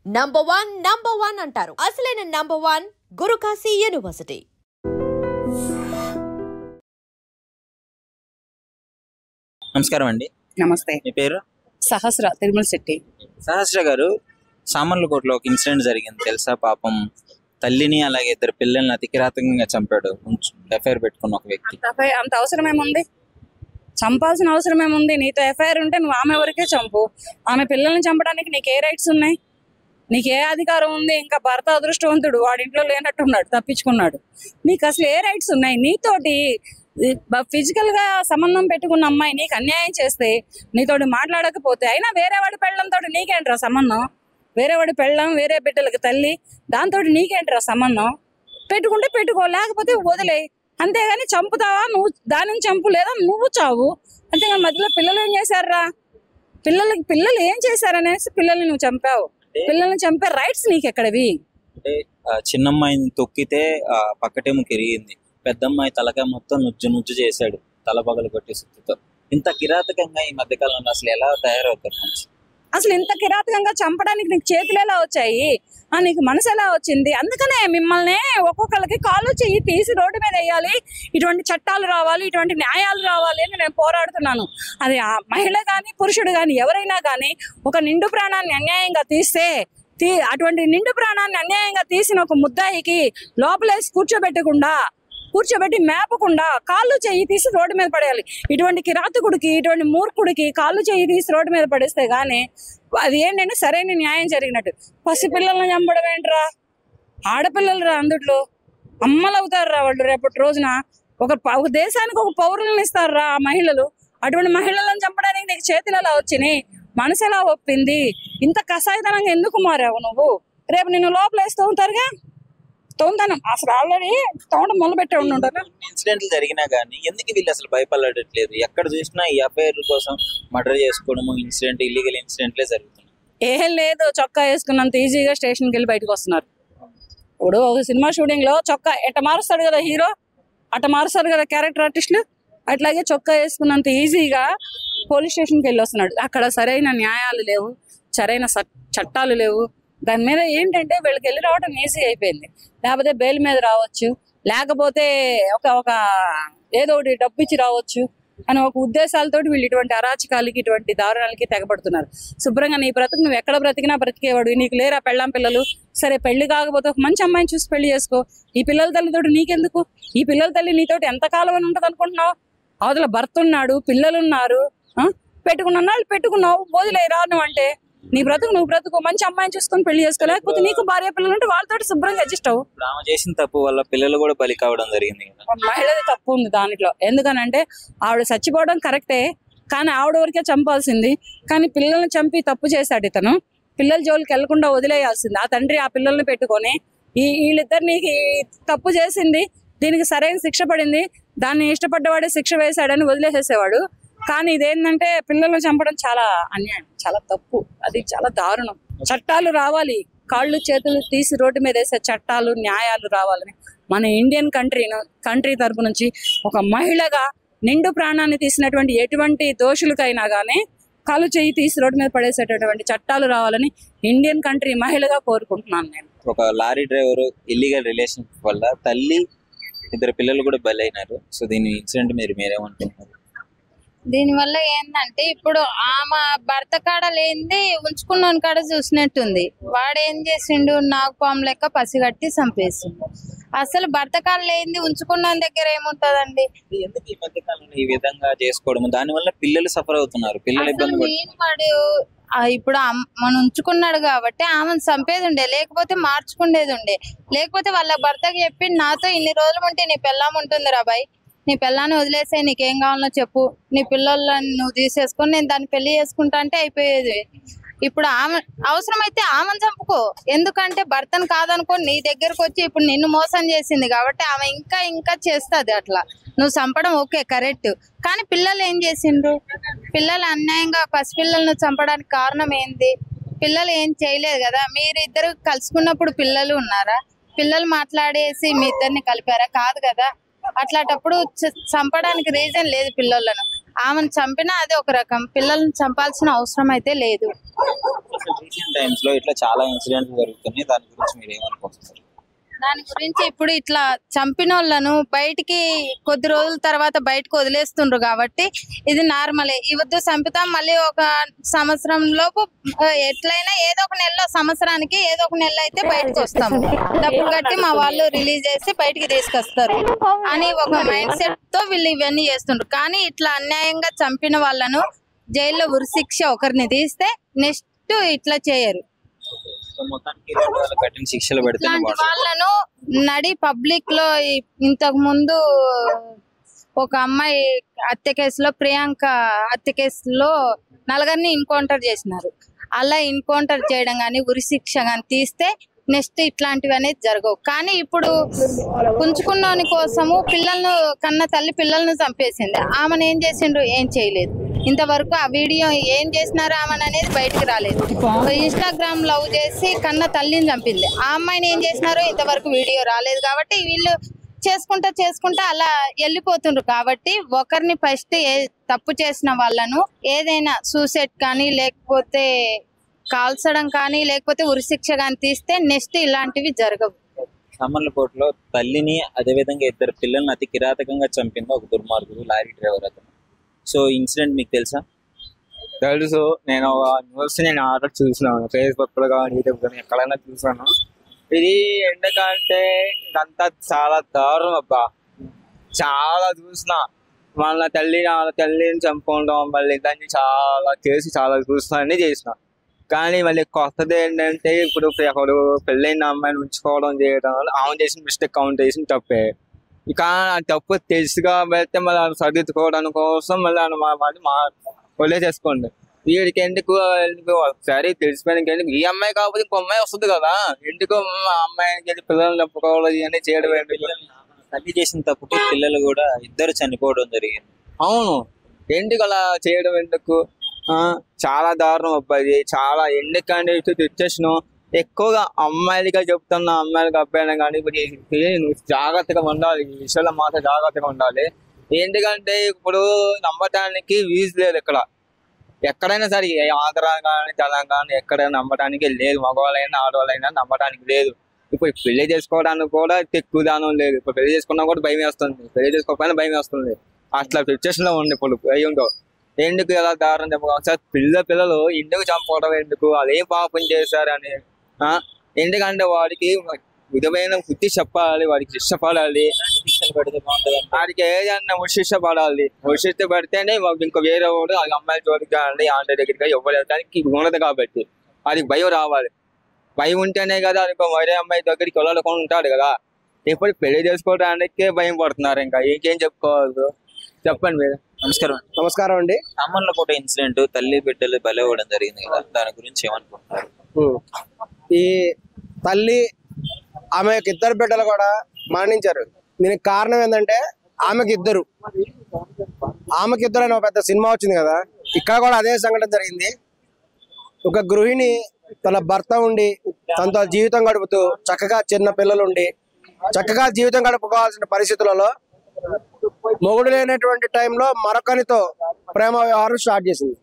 Number one అంటారు. అసలైన number one Guru Kashi university. నమస్కారం అండి. నమస్తే. మీ పేరు? సహస్ర తిరుమల శెట్టి. సహస్ర గారు, సామర్లకోటలో ఒక ఇన్సిడెంట్ జరిగింది తెలుసా? పాపం తల్లిని అలాగే ఇద్దరు పిల్లల్ని అతి కిరాతకంగా చంపాడు ఎఫ్ఐఆర్ పెట్టుకున్న ఒక వ్యక్తి. అంత అవసరం ఏముంది? చంపాల్సిన అవసరం ఏముంది? నీతో ఎఫ్ఐఆర్ ఉంటే నువ్వు ఆమె వరకే చంపు. ఆమె పిల్లల్ని చంపడానికి నీకు ఏ రైట్స్ ఉన్నాయి? నీకు ఏ అధికారం ఉంది? ఇంకా భర్త అదృష్టవంతుడు, వాడింట్లో లేనట్టున్నాడు, తప్పించుకున్నాడు. నీకు అసలు ఏ రైట్స్ ఉన్నాయి? నీతోటి ఫిజికల్ గా సంబంధం పెట్టుకున్న అమ్మాయి నీకు అన్యాయం చేస్తే, నీతోటి మాట్లాడకపోతే, అయినా వేరే వాడి పెళ్ళంతో నీకేంట్రా సంబంధం? వేరే వాడి పెళ్ళం, వేరే బిడ్డలకి తల్లి, దాంతో నీకేంట్రా సంబంధం? పెట్టుకుంటే పెట్టుకో, లేకపోతే వదిలేయి. అంతేగాని చంపుతావా? నువ్వు దానిని చంపు, లేదా నువ్వు చావు. అంతేగా మధ్యలో పిల్లలు ఏం చేశారా? పిల్లలు ఏం చేశారనేసి పిల్లల్ని నువ్వు చంపావు. పిల్లల్ని చంపే రైట్స్ నీకు ఎక్కడవి? అంటే చిన్నమ్మాయిని తొక్కితే పక్కటేమో కిరిగింది, పెద్దమ్మాయి తలకాయ మొత్తం నుజ్జు చేశాడు తల పగలు కొట్టి సుత్తితో. ఇంత కిరాతకంగా ఈ మధ్యకాలంలో అసలు ఎలా తయారవుతారు? అసలు ఇంత కిరాతకంగా చంపడానికి నీకు చేతులు ఎలా వచ్చాయి? నీకు మనసు ఎలా వచ్చింది? అందుకనే మిమ్మల్ని ఒక్కొక్కరికి కాళ్ళు చెయ్యి తీసి రోడ్డు మీద వేయాలి, ఇటువంటి చట్టాలు రావాలి, ఇటువంటి న్యాయాలు రావాలి అని నేను పోరాడుతున్నాను. అది ఆ మహిళ కానీ పురుషుడు కానీ ఎవరైనా కానీ ఒక నిండు ప్రాణాన్ని అన్యాయంగా తీస్తే, అటువంటి నిండు ప్రాణాన్ని అన్యాయంగా తీసిన ఒక ముద్దాయికి లోపలేసి కూర్చోబెట్టి మేపకుండా కాళ్ళు చెయ్యి తీసి రోడ్డు మీద పడేయాలి. ఇటువంటి కిరాతకుడికి, ఇటువంటి మూర్ఖుడికి కాళ్ళు చెయ్యి తీసి రోడ్డు మీద పడేస్తే గానీ అది ఏంటంటే సరైన న్యాయం జరిగినట్టు. పసిపిల్లల్ని చంపడం ఏంట్రా? ఆడపిల్లలు రా, అందుట్లో అమ్మలు అవుతారు రా వాళ్ళు. రేపటి రోజున ఒక దేశానికి ఒక పౌరులను ఇస్తారు రా ఆ మహిళలు. అటువంటి మహిళలను చంపడానికి నీకు చేతులు ఎలా వచ్చినాయి? మనసు ఎలా ఒప్పింది? ఇంత కసాయితనంగా ఎందుకు మారావు నువ్వు? రేపు నిన్ను లోపలేసి తోముతారుగా. తోముతాను అసలు ఆల్రెడీ తోమడం మొదలు పెట్టే ఉంటారు. ఇన్సిడెంట్లు జరిగినా కానీ ఎందుకు వీళ్ళు అసలు భయపడట్లేదు? ఎక్కడ చూసినా ఈ ఎఫ్ఐఆర్ కోసం మర్డర్ చేసుకోవడము, ఇల్లీగల్ ఇన్సిడెంట్లే జరుగుతున్నాయి. ఏం లేదు, చొక్కా వేసుకున్నంత ఈజీగా స్టేషన్కి వెళ్ళి బయటకు వస్తున్నారు. ఇప్పుడు ఒక సినిమా షూటింగ్ లో చొక్కా ఎట్ట మారుస్తాడు కదా హీరో, అట్ట మారుస్తారు కదా క్యారెక్టర్ ఆర్టిస్టులు. అట్లాగే చొక్కా వేసుకున్నంత ఈజీగా పోలీస్ స్టేషన్కి వెళ్ళి వస్తున్నాడు. అక్కడ సరైన న్యాయాలు లేవు, సరైన చట్టాలు లేవు. దాని మీద ఏంటంటే వీళ్ళకి వెళ్ళి రావడం ఈజీ అయిపోయింది. లేకపోతే బెయిల్ మీద రావచ్చు, లేకపోతే ఒక ఏదో ఒకటి డబ్బు ఇచ్చి రావచ్చు అని ఒక ఉద్దేశాలతో వీళ్ళు ఇటువంటి అరాచకాలకి, ఇటువంటి దారుణాలకి తెగబడుతున్నారు. శుభ్రంగా నీ బ్రతుకు నువ్వు ఎక్కడ బ్రతికినా బ్రతికేవాడు. నీకు లేరా పెళ్ళాం పిల్లలు? సరే పెళ్లి కాకపోతే ఒక మంచి అమ్మాయిని చూసి పెళ్లి చేసుకో. ఈ పిల్లల తల్లితోటి నీకెందుకు? ఈ పిల్లల తల్లి నీతోటి ఎంతకాలం అని ఉంటుంది అనుకుంటున్నావు? అవతల భర్త ఉన్నాడు, పిల్లలున్నారు, పెట్టుకున్న వాళ్ళు పెట్టుకున్నావు, వదిలే రాను అంటే నీ బ్రతుకు నువ్వు బ్రతుకు, మంచి అమ్మాయిని చూసుకొని పెళ్లి చేసుకో. లేకపోతే నీకు భార్య పిల్లలు ఉంటే వాళ్ళతో శుభ్రంగా అడ్జస్ట్ అవ్వు. ఆమె చేసిన తప్పు వల్ల పిల్లలు కూడా బలి కావడం జరిగింది. మహిళది తప్పు ఉంది దాంట్లో. ఎందుకనంటే ఆవిడ చచ్చిపోవడం కరెక్టే, కానీ ఆవిడ వరకే చంపాల్సింది. కానీ పిల్లల్ని చంపి తప్పు చేశాడు ఇతను. పిల్లల జోలికి వెళ్లకుండా వదిలేయాల్సింది. ఆ తండ్రి ఆ పిల్లల్ని పెట్టుకొని వీళ్ళిద్దరిని తప్పు చేసింది, దీనికి సరైన శిక్ష పడింది, దాన్ని ఇష్టపడ్డవాడే శిక్ష వేశాడని వదిలేసేసేవాడు. కానీ ఇదేంటంటే పిల్లల్ని చంపడం చాలా అన్యాయం, చాలా తప్పు, అది చాలా దారుణం. చట్టాలు రావాలి, కాళ్ళు చేతులు తీసి రోడ్డు మీద వేసే చట్టాలు, న్యాయాలు రావాలని మన ఇండియన్ కంట్రీ తరపు నుంచి ఒక మహిళగా నిండు ప్రాణాన్ని తీసినటువంటి ఎటువంటి దోషులకైనా కానీ కాళ్ళు చేయి తీసి రోడ్డు మీద పడేసేటటువంటి చట్టాలు రావాలని ఇండియన్ కంట్రీ మహిళగా కోరుకుంటున్నాను నేను. ఒక లారీ డ్రైవర్ ఇల్లీగల్ రిలేషన్ వల్ల తల్లి, ఇద్దరు పిల్లలు కూడా బలైనారు. సో దీని ఇన్సిడెంట్ మీరేమంటున్నారు? దీనివల్ల ఏంటంటే ఇప్పుడు ఆమె భర్త కాడ లేనిది ఉంచుకున్న కాడ చూసినట్టుంది. వాడేం చేసిండు, నాకు పాము లెక్క పసిగట్టి చంపేసిండు. అసలు భర్త కాడ లేనిది ఉంచుకున్న దగ్గర ఏముంటదండి? ఎందుకు ఈ మధ్య కాలంలో ఈ విధంగా చేసుకోవడం, దాని వల్ల పిల్లలు సఫర్ అవుతున్నారు, పిల్లలు ఇబ్బంది పడుతున్నారు. వాడు ఇప్పుడు మనం ఉంచుకున్నాడు కాబట్టి ఆమెను చంపేది ఉండే, లేకపోతే మార్చుకునేది ఉండే. లేకపోతే వాళ్ళ భర్తకి చెప్పి నాతో ఇన్ని రోజులు ఉంటే నీ పెళ్ళాం ఉంటుంది రాబాయ్, నీ పిల్లాన్ని వదిలేసే, నీకేం కావాలో చెప్పు, నీ పిల్లలని నువ్వు తీసేసుకొని నేను దాన్ని పెళ్లి చేసుకుంటా అంటే అయిపోయేది. ఇప్పుడు ఆమె అవసరమైతే ఆమెను చంపుకో, ఎందుకంటే భర్తను కాదనుకోని నీ దగ్గరకు వచ్చి ఇప్పుడు నిన్ను మోసం చేసింది కాబట్టి ఆమె ఇంకా చేస్తుంది. అట్లా నువ్వు చంపడం ఓకే కరెక్ట్, కానీ పిల్లలు ఏం చేసిండ్రు? పిల్లలు అన్యాయంగా పసిపిల్లలను చంపడానికి కారణం ఏంది? పిల్లలు ఏం చేయలేదు కదా. మీరిద్దరు కలుసుకున్నప్పుడు పిల్లలు ఉన్నారా? పిల్లలు మాట్లాడేసి మీ ఇద్దరిని కలిపారా? కాదు కదా. అట్లాంటప్పుడు చంపడానికి రీజన్ లేదు పిల్లలను. ఆమెను చంపినా అది ఒక రకం, పిల్లల్ని చంపాల్సిన అవసరం అయితే లేదు. రీసెంట్ టైమ్స్ లో ఇట్లా చాలా ఇన్సిడెంట్లు జరుగుతున్నాయి, దాని గురించి మీరు ఏమనుకుంటున్నారు? దాని గురించి ఇప్పుడు ఇట్లా చంపిన వాళ్ళను బయటికి కొద్ది రోజుల తర్వాత బయటకు వదిలేస్తుండ్రు కాబట్టి ఇది నార్మలే. ఈ వద్దు చంపుతాం, మళ్ళీ ఒక సంవత్సరం లోపు ఎట్లయినా ఏదో ఒక నెలలో, సంవత్సరానికి ఏదో ఒక నెల అయితే బయటకు వస్తాము, డబ్బులు కట్టి మా వాళ్ళు రిలీజ్ చేసి బయటికి తీసుకొస్తారు అని ఒక మైండ్ సెట్ తో వీళ్ళు ఇవన్నీ చేస్తుండ్రు. కానీ ఇట్లా అన్యాయంగా చంపిన వాళ్ళను జైల్లో ఉరిశిక్ష ఒకరిని తీస్తే నెక్స్ట్ ఇట్లా చేయరు. కఠిన శిక్షలు పెడితే ఇట్లాంటి వాళ్ళను నడి పబ్లిక్ లో ఇంతకు ముందు ఒక అమ్మాయి హత్య కేసులో, ప్రియాంక హత్య కేసులో నలుగురిని ఎన్కౌంటర్ చేసినారు. అలా ఎన్కౌంటర్ చేయడం కానీ ఉరిశిక్ష కానీ తీస్తే నెక్స్ట్ ఇట్లాంటివి అనేది జరగవు. కానీ ఇప్పుడు పుంజుకున్నోని కోసము పిల్లలను కన్న తల్లి పిల్లలను చంపేసింది. ఆమెను ఏం చేసిండ్రు? ఏం చేయలేదు. ఇంతవరకు ఆ వీడియో ఏం చేసినారు ఆమెను అనేది బయటకు రాలేదు. ఇన్స్టాగ్రామ్ లవ్ చేసి కన్న తల్లిని చంపింది. ఆ అమ్మాయిని ఏం చేసినారో ఇంతవరకు వీడియో రాలేదు. కాబట్టి వీళ్ళు చేసుకుంటా అలా వెళ్ళిపోతుండ్రు. కాబట్టి ఒకరిని ఫస్ట్ తప్పు చేసిన వాళ్ళను ఏదైనా సూసైడ్ కానీ, లేకపోతే కాల్చడం కానీ, లేకపోతే ఉరిశిక్ష కానీ తీస్తే నెక్స్ట్ ఇలాంటివి జరగవు. సామర్లకోటలో తల్లిని అదేవిధంగా ఇద్దరు పిల్లల్ని అతి కిరాతకంగా చంపింది ఒక దుర్మార్గుడు, లారీ డ్రైవర్ అతను. సో ఇన్సిడెంట్ మీకు తెలుసా? తెలుసు. నేను న్యూస్ ఆర్డర్ చూసినాను, ఫేస్బుక్ లో కానీ యూట్యూబ్ కానీ ఎక్కడైనా చూసాను. ఇది ఎందుకంటే ఇదంతా చాలా దారుణం అబ్బా. చాలా చూసిన, వాళ్ళ తల్లిని చంపుకోవడం, మళ్ళీ దాన్ని చాలా చేసి చాలా చూసిన అన్ని చేసిన. కానీ మళ్ళీ కొత్తది ఏంటంటే ఇప్పుడు ఒకడు పెళ్ళైన అమ్మాయిని ఉంచుకోవడం చేయడం వల్ల ఆమె చేసిన మిస్టేక్, కౌంట్ చేసిన తప్పే. ఇక తప్పు తెలుసుగా వెళ్తే మళ్ళీ సర్దిద్దుకోవడం కోసం మళ్ళీ వదిలేసేసుకోండి. వీడికి ఎందుకు ఒకసారి తెలిసిపోయిన ఈ అమ్మాయి కాకపోతే ఇంకో అమ్మాయి వస్తుంది కదా, ఎందుకు అమ్మాయికి వెళ్ళి పిల్లల్ని చంపుకోవాలి అని చేయడం ఎందుకు? తల్లి చేసిన తప్పుకి పిల్లలు కూడా ఇద్దరు చనిపోవడం జరిగింది. అవును, ఎందుకు అలా చేయడం ఎందుకు? చాలా దారుణం అబ్బాయి. చాలా ఎందుకంటే తెచ్చేసిన ఎక్కువగా అమ్మాయిలుగా చెప్తున్నా, అమ్మాయిలుగా అబ్బాయినా కానీ నువ్వు జాగ్రత్తగా ఉండాలి, ఈ విషయంలో మాత్రం జాగ్రత్తగా ఉండాలి. ఎందుకంటే ఇప్పుడు నమ్మటానికి వీజ్ లేదు. ఎక్కడైనా సరే, ఆంధ్ర కానీ తెలంగాణ ఎక్కడైనా నమ్మటానికి లేదు. మగవాళ్ళైనా ఆడవాళ్ళైనా నమ్మటానికి లేదు. ఇప్పుడు పెళ్లి చేసుకోవడానికి కూడా ఎక్కువ దానం లేదు. ఇప్పుడు పెళ్లి చేసుకున్నా కూడా భయం వేస్తుంది, పెళ్లి చేసుకోకపోయినా భయం వేస్తుంది. అట్లా సిచ్యువేషన్ లో ఉంది ఇప్పుడు. అయ్యిందో ఎందుకు ఎలా దారుణం చెప్పాలి? పిల్లలు ఎందుకు చంపుకోవడం ఎందుకు? వాళ్ళు ఏం పాపం చేశారని. ఎందుకంటే వాడికి విధమైన బుద్ధి చెప్పాలి, వాడికి శిక్ష పడాలి. వాడికి ఏదన్నా శిక్ష పడాలి. శిక్ష పడితేనే ఇంకో వేరే వాడు అమ్మాయి చోటుకి కానీ ఆంటీ దగ్గరికి ఇవ్వడానికి ఉండదు. కాబట్టి వాడికి భయం రావాలి. భయం ఉంటేనే కదా ఇంకో వేరే అమ్మాయి దగ్గరికి వెళ్ళకుండా ఉంటాడు కదా. ఇప్పుడు పెళ్లి చేసుకోవడానికే భయం పడుతున్నారు. ఇంకా ఇంకేం చెప్పుకోవాలి? చెప్పండి మీరు. నమస్కారం అండి. సామర్లకోట ఇన్సిడెంట్ తల్లి బిడ్డలు బలవడం జరిగింది కదా, దాని గురించి ఏమనుకుంటున్నారు? ఈ తల్లి ఆమె యొక్క ఇద్దరు బిడ్డలు కూడా మరణించారు. దీనికి కారణం ఏంటంటే ఆమెకి ఇద్దరు అని ఒక పెద్ద సినిమా వచ్చింది కదా, ఇక్కడ కూడా అదే సంఘటన జరిగింది. ఒక గృహిణి తన భర్త ఉండి తనతో జీవితం గడుపుతూ చక్కగా చిన్న పిల్లలు ఉండి చక్కగా జీవితం గడుపుకోవాల్సిన పరిస్థితులలో మొగుడు లేనటువంటి టైంలో మరొకరితో ప్రేమ వ్యవహారం స్టార్ట్ చేసింది.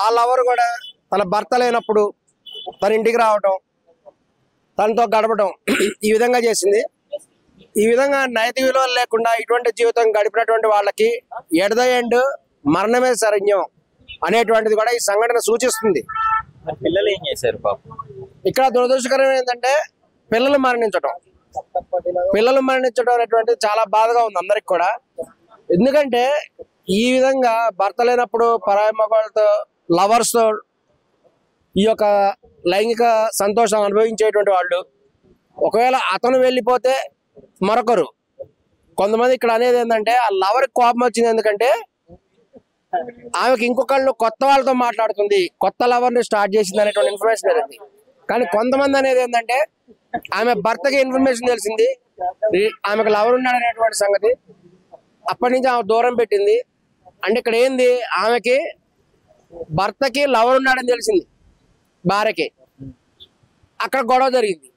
ఆ లవర్ కూడా తన భర్త లేనప్పుడు తన ఇంటికి రావటం, తనతో గడపడం ఈ విధంగా చేసింది. ఈ విధంగా నైతిక విలువలు లేకుండా ఇటువంటి జీవితం గడిపినటువంటి వాళ్ళకి ఎట్ ద ఎండ్ మరణమే శరణ్యం అనేటువంటిది కూడా ఈ సంఘటన సూచిస్తుంది. పిల్లలు ఏం చేశారు పాపం? ఇక్కడ దురదృష్టకరం ఏంటంటే పిల్లలు మరణించడం అనేటువంటిది చాలా బాధగా ఉంది అందరికి కూడా. ఎందుకంటే ఈ విధంగా భర్త లేనప్పుడు పరాయి మగవాళ్ళతో, లవర్స్ తో ఈ యొక్క లైంగిక సంతోషం అనుభవించేటువంటి వాళ్ళు, ఒకవేళ అతను వెళ్ళిపోతే మరొకరు. కొంతమంది ఇక్కడ అనేది ఏంటంటే ఆ లవర్కి కోపం వచ్చింది ఎందుకంటే ఆమెకి ఇంకొకళ్ళు కొత్త వాళ్ళతో మాట్లాడుతుంది, కొత్త లవర్ని స్టార్ట్ చేసింది అనేటువంటి ఇన్ఫర్మేషన్ జరిగింది. కానీ కొంతమంది అనేది ఏంటంటే ఆమె భర్తకి ఇన్ఫర్మేషన్ తెలిసింది, ఆమెకు లవర్ ఉన్నాడు అనేటువంటి సంగతి. అప్పటి నుంచి ఆమె దూరం పెట్టింది. అంటే ఇక్కడ ఏంది, ఆమెకి భర్తకి లవర్ ఉన్నాడని తెలిసింది, భార్యకి. అక్కడ గొడవ జరిగింది.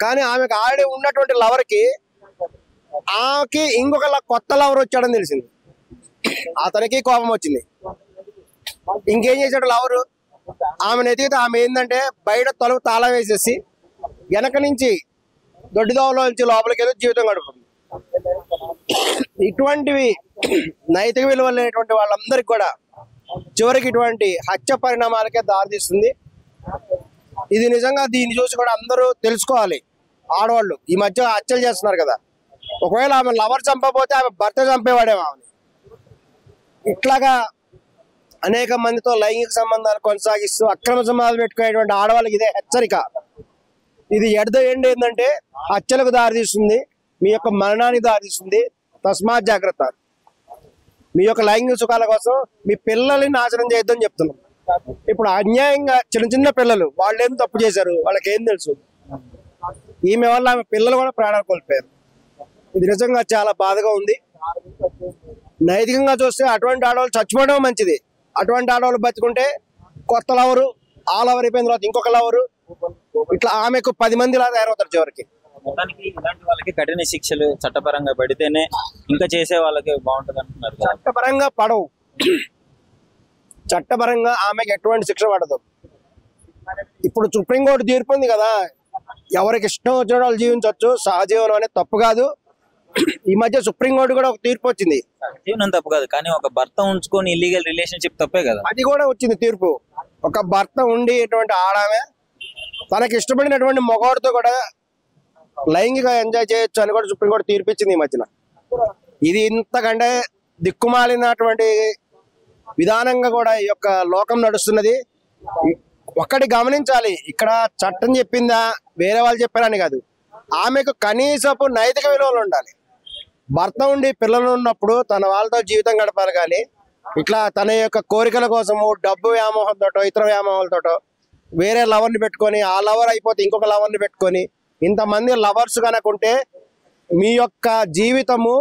కానీ ఆమెకు ఆల్రెడీ ఉన్నటువంటి లవర్కి ఆమెకి ఇంకొక కొత్త లవర్ వచ్చాడని తెలిసింది. అతనికి కోపం వచ్చింది. ఇంకేం చేశాడు లవరు, ఆమెను ఎతికితే ఆమె ఏంటంటే బయట తలుపు తాళం వేసేసి వెనక నుంచి దొడ్డిదోవలో నుంచి లోపలికి వెళ్ళి జీవితం గడుపుతుంది. ఇటువంటివి నైతిక విలువలు లేనటువంటి వాళ్ళందరికీ కూడా చివరికి ఇటువంటి హత్య పరిణామాలకే దారితీస్తుంది. ఇది నిజంగా దీన్ని చూసి కూడా అందరూ తెలుసుకోవాలి. ఆడవాళ్ళు ఈ మధ్య హత్యలు చేస్తున్నారు కదా, ఒకవేళ ఆమె లవర్ చంపకపోతే ఆమె భర్త చంపేవాడేమో ఆమె. ఇట్లాగా అనేక మందితో లైంగిక సంబంధాలు కొనసాగిస్తూ అక్రమ సంబంధాలు పెట్టుకునేటువంటి ఆడవాళ్ళకి ఇదే హెచ్చరిక. ఇది ఎట్ ద ఎండ్ ఏంటంటే హత్యలకు దారితీస్తుంది, మీ యొక్క మరణానికి దారితీస్తుంది. తస్మాత్ జాగ్రత్త. మీ యొక్క లైంగిక సుఖాల కోసం మీ పిల్లల్ని నాశనం చేయొద్దని చెప్తున్నాం. ఇప్పుడు అన్యాయంగా చిన్న చిన్న పిల్లలు వాళ్ళు ఏం తప్పు చేశారు, వాళ్ళకి ఏం తెలుసు. ఈమె వల్ల ఆమె పిల్లలు కూడా ప్రాణాలు కోల్పోయారు. ఇది నిజంగా చాలా బాధగా ఉంది. నైతికంగా చూస్తే అటువంటి ఆడవాళ్ళు చచ్చిపోవడం మంచిది. అటువంటి ఆడవాళ్ళు బతుకుంటే కొత్త లవరు, ఆ లవర్ అయిపోయిన తర్వాత ఇంకొక లవరు, ఇట్లా ఆమెకు 10 మంది ఇలా తయారవుతారు చివరికి. మొత్తానికి ఇలాంటి వాళ్ళకి కఠిన శిక్షలు చట్టపరంగా పడితేనే ఇంకా చేసే వాళ్ళకి బాగుంటుంది అంటున్నారు. చట్టపరంగా పడవు. చట్టపరంగా ఆమెకి ఎటువంటి శిక్ష పడదు. ఇప్పుడు సుప్రీంకోర్టు తీర్పు ఉంది కదా, ఎవరికి ఇష్టం వచ్చిన వాళ్ళు జీవించవచ్చు, సహజీవనం అనేది తప్పు కాదు. ఈ మధ్య సుప్రీంకోర్టు కూడా ఒక తీర్పు వచ్చింది. జీవనం తప్పు కాదు, కానీ ఒక భర్త ఉంచుకొని ఇల్లీగల్ రిలేషన్షిప్ తప్పే కదా. అది కూడా వచ్చింది తీర్పు. ఒక భర్త ఉండి ఇటువంటి ఆడామే తనకి ఇష్టపడినటువంటి మగవాడితో కూడా లైంగిక ఎంజాయ్ చేయొచ్చు అని కూడా సుప్రీంకోర్టు తీర్పు ఇచ్చింది ఈ మధ్యన. ఇది ఇంతకంటే దిక్కుమాలినటువంటి విధానంగా కూడా ఈ యొక్క లోకం నడుస్తున్నది. ఒక్కటి గమనించాలి, ఇక్కడ చట్టం చెప్పిందా వేరే వాళ్ళు చెప్పారని కాదు, ఆమెకు కనీసపు నైతిక విలువలు ఉండాలి. భర్త ఉండి పిల్లలు ఉన్నప్పుడు తన వాళ్ళతో జీవితం గడపాలి. కానీ ఇట్లా తన యొక్క కోరికల కోసము డబ్బు వ్యామోహంతోటో ఇతర వ్యామోహాలతోటో వేరే లవర్ని పెట్టుకొని, ఆ లవర్ అయిపోతే ఇంకొక లవర్ని పెట్టుకొని, ఇంతమంది లవర్స్ కనుకుంటే మీ యొక్క జీవితము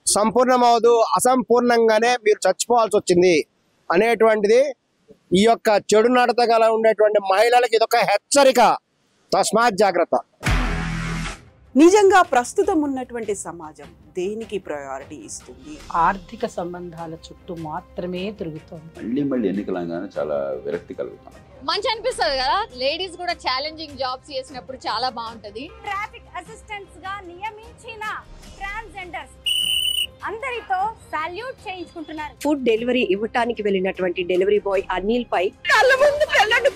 సంపూర్ణమవదు, అసంపూర్ణంగానే మీరు చచ్చిపోవాల్సి వచ్చింది అనేటువంటిది ఈ యొక్క చెడు నడతగల ఉండేటువంటి మహిళలకు ఇదొక హెచ్చరిక. తస్మాత్ జాగ్రత్త. నిజంగా ప్రస్తుతం ఉన్నటువంటి సమాజం దేనికి ప్రయారిటీ ఇస్తుంది? ఆర్థిక సంబంధాల చుట్టూ మాత్రమే తిరుగుతుంది. మళ్ళీ ఎన్నికలంగానే చాలా విరక్తి కలుగుతాం. మంచి అనిపిస్తుంది కదా, లేడీస్ కూడా ఛాలెంజింగ్ జాబ్స్ చేసినప్పుడు చాలా బాగుంటది. ట్రాఫిక్ అసిస్టెంట్స్ గా నియమించిన ట్రాన్స్జెండర్స్ అందరితో సాల్యూట్ చేయించుకుంటున్నారు. ఫుడ్ డెలివరీ ఇవ్వటానికి వెళ్ళినటువంటి డెలివరీ బాయ్ అనిల్ పై కళ్ళ ముందు పెళ్ళండి